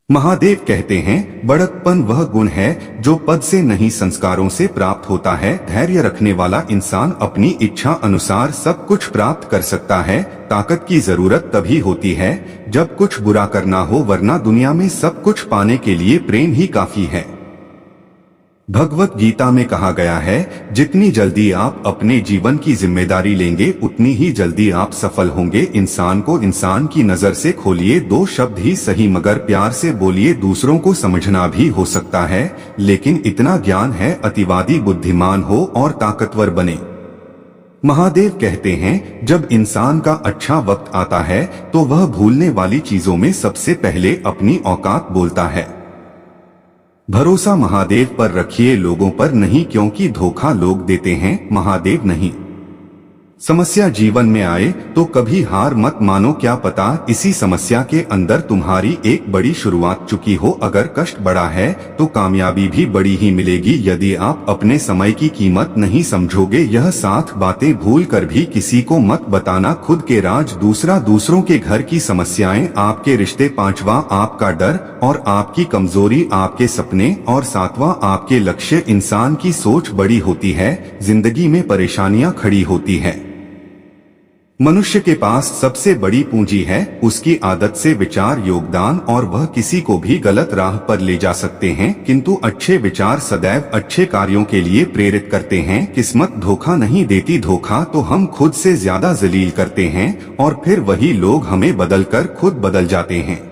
महादेव कहते हैं, बड़कपन वह गुण है जो पद से नहीं संस्कारों से प्राप्त होता है। धैर्य रखने वाला इंसान अपनी इच्छा अनुसार सब कुछ प्राप्त कर सकता है। ताकत की जरूरत तभी होती है जब कुछ बुरा करना हो, वरना दुनिया में सब कुछ पाने के लिए प्रेम ही काफी है। भगवत गीता में कहा गया है, जितनी जल्दी आप अपने जीवन की जिम्मेदारी लेंगे उतनी ही जल्दी आप सफल होंगे। इंसान को इंसान की नजर से खोलिए, दो शब्द ही सही मगर प्यार से बोलिए। दूसरों को समझना भी हो सकता है, लेकिन इतना ज्ञान है अतिवादी बुद्धिमान हो और ताकतवर बने। महादेव कहते हैं, जब इंसान का अच्छा वक्त आता है तो वह भूलने वाली चीजों में सबसे पहले अपनी औकात बोलता है। भरोसा महादेव पर रखिए, लोगों पर नहीं, क्योंकि धोखा लोग देते हैं, महादेव नहीं। समस्या जीवन में आए तो कभी हार मत मानो, क्या पता इसी समस्या के अंदर तुम्हारी एक बड़ी शुरुआत चुकी हो। अगर कष्ट बड़ा है तो कामयाबी भी बड़ी ही मिलेगी। यदि आप अपने समय की कीमत नहीं समझोगे, यह 7 बातें भूल कर भी किसी को मत बताना। खुद के राज, दूसरा दूसरों के घर की समस्याएं, आपके रिश्ते, 5वां आपका डर और आपकी कमजोरी, आपके सपने और 7वां आपके लक्ष्य। इंसान की सोच बड़ी होती है, जिंदगी में परेशानियां खड़ी होती है। मनुष्य के पास सबसे बड़ी पूंजी है उसकी आदत से विचार, योगदान, और वह किसी को भी गलत राह पर ले जा सकते हैं, किंतु अच्छे विचार सदैव अच्छे कार्यों के लिए प्रेरित करते हैं। किस्मत धोखा नहीं देती, धोखा तो हम खुद से ज्यादा जलील करते हैं और फिर वही लोग हमें बदलकर खुद बदल जाते हैं।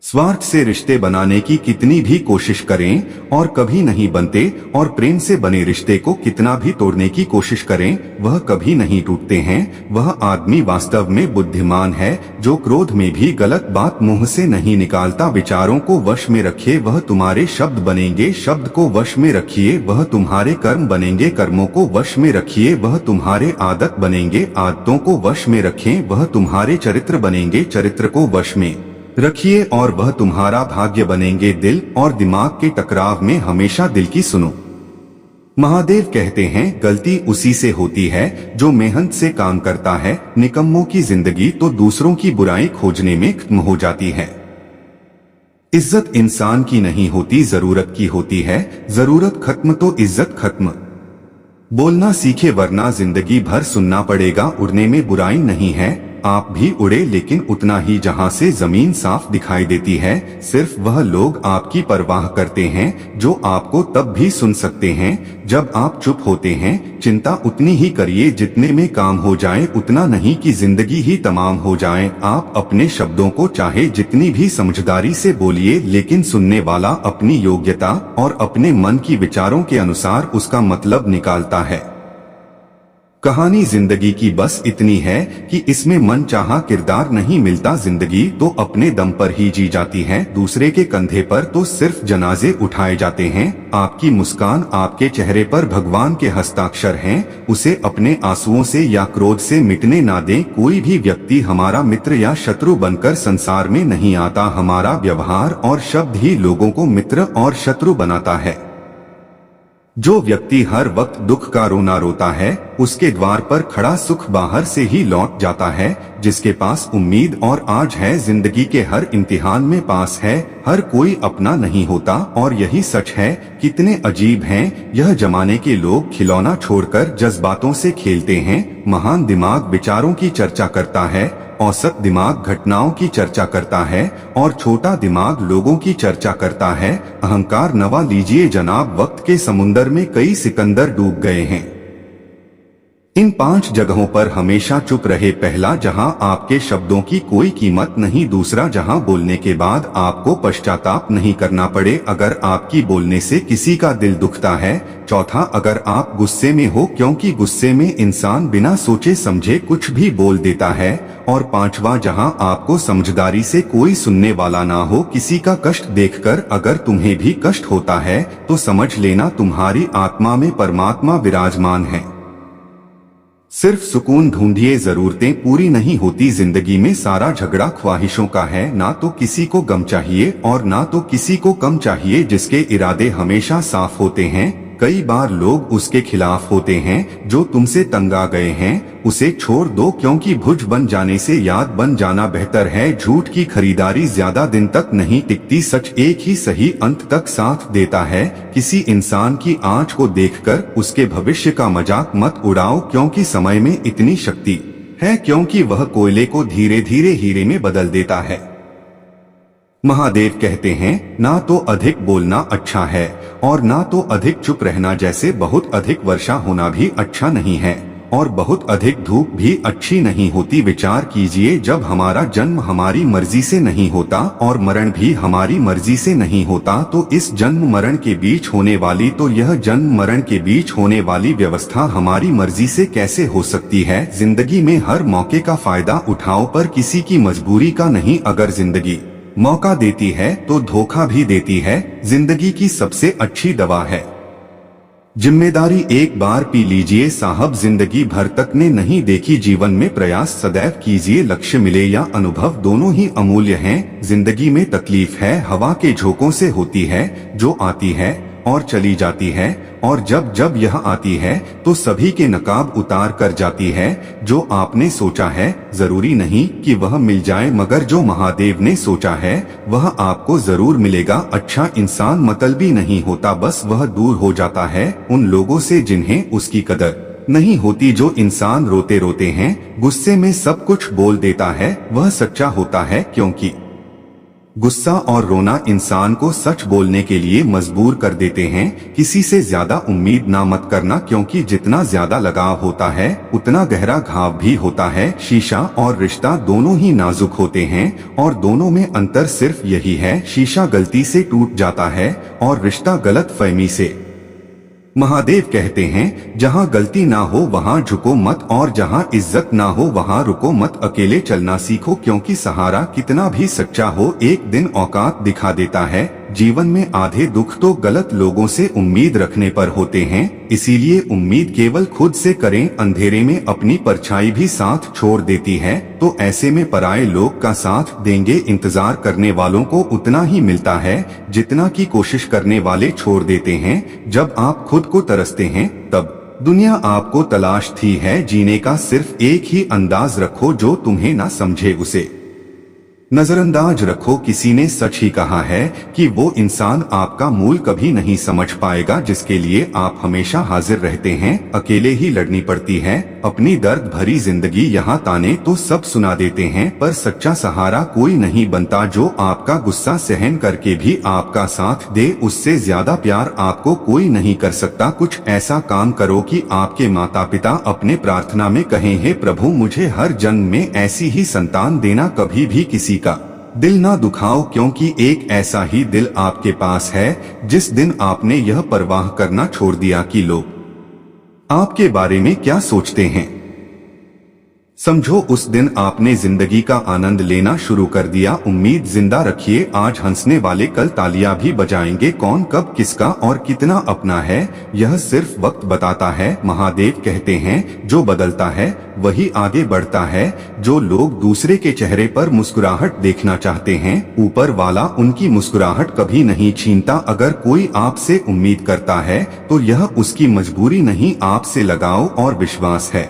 स्वार्थ से रिश्ते बनाने की कितनी भी कोशिश करें और कभी नहीं बनते, और प्रेम से बने रिश्ते को कितना भी तोड़ने की कोशिश करें वह कभी नहीं टूटते हैं। वह आदमी वास्तव में बुद्धिमान है जो क्रोध में भी गलत बात मुंह से नहीं निकालता। विचारों को वश में रखिए, वह तुम्हारे शब्द बनेंगे। शब्द को वश में रखिए, वह तुम्हारे कर्म बनेंगे। कर्मों को वश में रखिए, वह तुम्हारे आदत बनेंगे। आदतों को वश में रखें, वह तुम्हारे चरित्र बनेंगे। चरित्र को वश में रखिए और वह तुम्हारा भाग्य बनेंगे। दिल और दिमाग के टकराव में हमेशा दिल की सुनो। महादेव कहते हैं, गलती उसी से होती है जो मेहनत से काम करता है। निकम्मों की जिंदगी तो दूसरों की बुराई खोजने में खत्म हो जाती है। इज्जत इंसान की नहीं होती, जरूरत की होती है। जरूरत खत्म तो इज्जत खत्म। बोलना सीखे वरना जिंदगी भर सुनना पड़ेगा। उड़ने में बुराई नहीं है, आप भी उड़े, लेकिन उतना ही जहां से जमीन साफ दिखाई देती है। सिर्फ वह लोग आपकी परवाह करते हैं जो आपको तब भी सुन सकते हैं जब आप चुप होते हैं। चिंता उतनी ही करिए जितने में काम हो जाए, उतना नहीं कि जिंदगी ही तमाम हो जाए। आप अपने शब्दों को चाहे जितनी भी समझदारी से बोलिए, लेकिन सुनने वाला अपनी योग्यता और अपने मन की विचारों के अनुसार उसका मतलब निकालता है। कहानी जिंदगी की बस इतनी है कि इसमें मन चाहा किरदार नहीं मिलता। जिंदगी तो अपने दम पर ही जी जाती है, दूसरे के कंधे पर तो सिर्फ जनाजे उठाए जाते हैं। आपकी मुस्कान, आपके चेहरे पर भगवान के हस्ताक्षर हैं, उसे अपने आंसुओं से या क्रोध से मिटने ना दें। कोई भी व्यक्ति हमारा मित्र या शत्रु बनकर संसार में नहीं आता, हमारा व्यवहार और शब्द ही लोगों को मित्र और शत्रु बनाता है। जो व्यक्ति हर वक्त दुख का रोना रोता है, उसके द्वार पर खड़ा सुख बाहर से ही लौट जाता है। जिसके पास उम्मीद और आज है, जिंदगी के हर इम्तिहान में पास है। हर कोई अपना नहीं होता और यही सच है। कितने अजीब हैं यह जमाने के लोग, खिलौना छोड़कर जज्बातों से खेलते हैं। महान दिमाग विचारों की चर्चा करता है, औसत दिमाग घटनाओं की चर्चा करता है और छोटा दिमाग लोगों की चर्चा करता है। अहंकार नवा लीजिए जनाब, वक्त के समुंदर में कई सिकंदर डूब गए हैं। इन 5 जगहों पर हमेशा चुप रहे। पहला, जहां आपके शब्दों की कोई कीमत नहीं। दूसरा, जहां बोलने के बाद आपको पश्चाताप नहीं करना पड़े अगर आपकी बोलने से किसी का दिल दुखता है। चौथा, अगर आप गुस्से में हो, क्योंकि गुस्से में इंसान बिना सोचे समझे कुछ भी बोल देता है। और 5वां, जहां आपको समझदारी से कोई सुनने वाला ना हो। किसी का कष्ट देखकर अगर तुम्हें भी कष्ट होता है तो समझ लेना तुम्हारी आत्मा में परमात्मा विराजमान है। सिर्फ सुकून ढूंढिए, जरूरतें पूरी नहीं होती। जिंदगी में सारा झगड़ा ख्वाहिशों का है, ना तो किसी को गम चाहिए और ना तो किसी को कम चाहिए। जिसके इरादे हमेशा साफ होते हैं कई बार लोग उसके खिलाफ होते हैं। जो तुमसे तंग आ गए हैं उसे छोड़ दो, क्योंकि भुज बन जाने से याद बन जाना बेहतर है। झूठ की खरीदारी ज्यादा दिन तक नहीं टिकती, सच एक ही सही अंत तक साथ देता है। किसी इंसान की आंच को देखकर उसके भविष्य का मजाक मत उड़ाओ, क्योंकि समय में इतनी शक्ति है, क्योंकि वह कोयले को धीरे धीरे हीरे में बदल देता है। महादेव कहते हैं, ना तो अधिक बोलना अच्छा है और ना तो अधिक चुप रहना। जैसे बहुत अधिक वर्षा होना भी अच्छा नहीं है और बहुत अधिक धूप भी अच्छी नहीं होती। विचार कीजिए, जब हमारा जन्म हमारी मर्जी से नहीं होता और मरण भी हमारी मर्जी से नहीं होता, तो इस जन्म मरण के बीच होने वाली यह जन्म मरण के बीच होने वाली व्यवस्था हमारी मर्जी से कैसे हो सकती है। जिंदगी में हर मौके का फायदा उठाओ, पर किसी की मजबूरी का नहीं। अगर जिंदगी मौका देती है तो धोखा भी देती है। जिंदगी की सबसे अच्छी दवा है जिम्मेदारी। एक बार पी लीजिए साहब, जिंदगी भर तक ने नहीं देखी। जीवन में प्रयास सदैव कीजिए, लक्ष्य मिले या अनुभव दोनों ही अमूल्य हैं। जिंदगी में तकलीफ है हवा के झोंकों से होती है, जो आती है और चली जाती है, और जब जब यह आती है तो सभी के नकाब उतार कर जाती है। जो आपने सोचा है जरूरी नहीं कि वह मिल जाए, मगर जो महादेव ने सोचा है वह आपको जरूर मिलेगा। अच्छा इंसान मतलबी नहीं होता, बस वह दूर हो जाता है उन लोगों से जिन्हें उसकी कदर नहीं होती। जो इंसान रोते रोते हैं, गुस्से में सब कुछ बोल देता है, वह सच्चा होता है, क्योंकि गुस्सा और रोना इंसान को सच बोलने के लिए मजबूर कर देते हैं। किसी से ज्यादा उम्मीद ना मत करना, क्योंकि जितना ज्यादा लगाव होता है उतना गहरा घाव भी होता है। शीशा और रिश्ता दोनों ही नाजुक होते हैं और दोनों में अंतर सिर्फ यही है, शीशा गलती से टूट जाता है और रिश्ता गलतफहमी से। महादेव कहते हैं, जहाँ गलती ना हो वहाँ झुको मत और जहाँ इज्जत ना हो वहाँ रुको मत। अकेले चलना सीखो, क्योंकि सहारा कितना भी सच्चा हो एक दिन औकात दिखा देता है। जीवन में आधे दुख तो गलत लोगों से उम्मीद रखने पर होते हैं, इसीलिए उम्मीद केवल खुद से करें। अंधेरे में अपनी परछाई भी साथ छोड़ देती है, तो ऐसे में पराये लोग का साथ देंगे। इंतजार करने वालों को उतना ही मिलता है जितना की कोशिश करने वाले छोड़ देते हैं। जब आप खुद को तरसते हैं तब दुनिया आपको तलाश थी है। जीने का सिर्फ एक ही अंदाज रखो, जो तुम्हें ना समझे उसे नजरअंदाज रखो। किसी ने सच ही कहा है कि वो इंसान आपका मूल कभी नहीं समझ पाएगा जिसके लिए आप हमेशा हाजिर रहते हैं। अकेले ही लड़नी पड़ती है अपनी दर्द भरी जिंदगी। यहाँ ताने तो सब सुना देते हैं, पर सच्चा सहारा कोई नहीं बनता। जो आपका गुस्सा सहन करके भी आपका साथ दे, उससे ज्यादा प्यार आपको कोई नहीं कर सकता। कुछ ऐसा काम करो कि आपके माता पिता अपने प्रार्थना में कहें, हे प्रभु मुझे हर जन्म में ऐसी ही संतान देना। कभी भी किसी का दिल ना दुखाओ, क्योंकि एक ऐसा ही दिल आपके पास है जिस दिन आपने यह परवाह करना छोड़ दिया कि लोग आपके बारे में क्या सोचते हैं। समझो उस दिन आपने जिंदगी का आनंद लेना शुरू कर दिया। उम्मीद जिंदा रखिए, आज हंसने वाले कल तालियां भी बजाएंगे। कौन कब किसका और कितना अपना है यह सिर्फ वक्त बताता है। महादेव कहते हैं, जो बदलता है वही आगे बढ़ता है। जो लोग दूसरे के चेहरे पर मुस्कुराहट देखना चाहते हैं, ऊपर वाला उनकी मुस्कुराहट कभी नहीं छीनता। अगर कोई आपसे उम्मीद करता है तो यह उसकी मजबूरी नहीं, आपसे लगाव और विश्वास है।